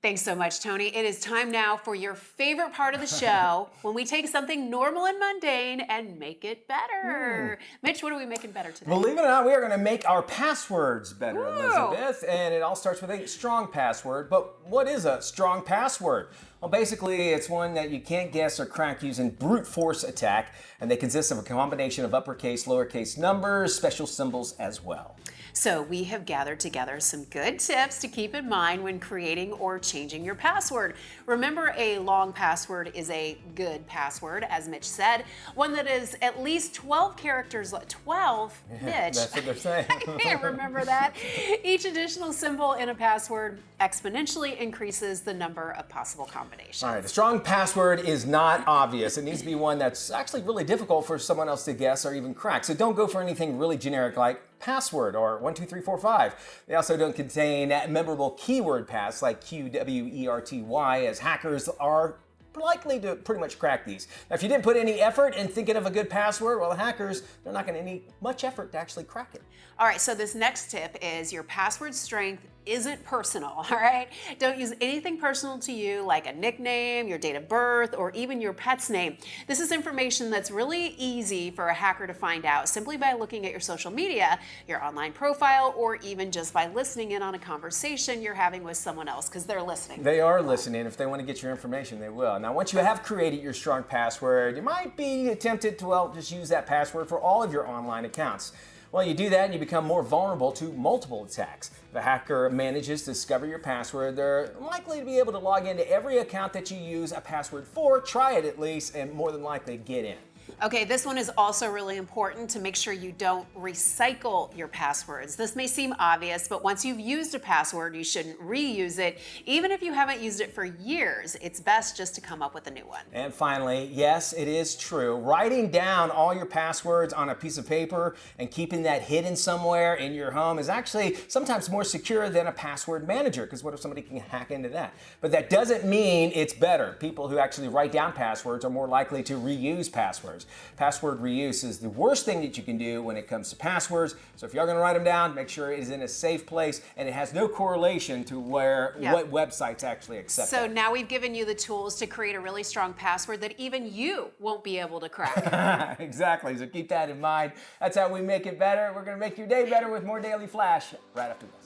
Thanks so much, Tony. It is time now for your favorite part of the show, when we take something normal and mundane and make it better. Mitch, what are we making better today? Believe it or not, we are going to make our passwords better, Ooh. Elizabeth. And it all starts with a strong password. But what is a strong password? Well, basically, it's one that you can't guess or crack using brute force attack. And they consist of a combination of uppercase, lowercase numbers, special symbols as well. So we have gathered together some good tips to keep in mind when creating or changing your password. Remember, a long password is a good password, as Mitch said. One that is at least 12 characters, 12, Mitch. That's what they're saying. I can't remember that. Each additional symbol in a password exponentially increases the number of possible combinations. All right, a strong password is not obvious. It needs to be one that's actually really difficult for someone else to guess or even crack. So don't go for anything really generic like password or 12345. They also don't contain memorable keyword paths like QWERTY, as hackers are likely to pretty much crack these. Now, if you didn't put any effort in thinking of a good password, well, the hackers, they're not going to need much effort to actually crack it. All right, so this next tip is your password strength isn't personal, all right? Don't use anything personal to you like a nickname, your date of birth, or even your pet's name. This is information that's really easy for a hacker to find out simply by looking at your social media, your online profile, or even just by listening in on a conversation you're having with someone else, because they're listening. They are listening. If they want to get your information, they will. Now, once you have created your strong password, you might be tempted to, well, just use that password for all of your online accounts. Well, you do that and you become more vulnerable to multiple attacks. If a hacker manages to discover your password, they're likely to be able to log into every account that you use a password for, try it at least, and more than likely get in. Okay, this one is also really important to make sure you don't recycle your passwords. This may seem obvious, but once you've used a password, you shouldn't reuse it. Even if you haven't used it for years, it's best just to come up with a new one. And finally, yes, it is true. Writing down all your passwords on a piece of paper and keeping that hidden somewhere in your home is actually sometimes more secure than a password manager, because what if somebody can hack into that? But that doesn't mean it's better. People who actually write down passwords are more likely to reuse passwords. Password reuse is the worst thing that you can do when it comes to passwords. So if you're going to write them down, make sure it is in a safe place and it has no correlation to what websites actually accept. So now we've given you the tools to create a really strong password that even you won't be able to crack. Exactly. So keep that in mind. That's how we make it better. We're going to make your day better with more Daily Flash right after this.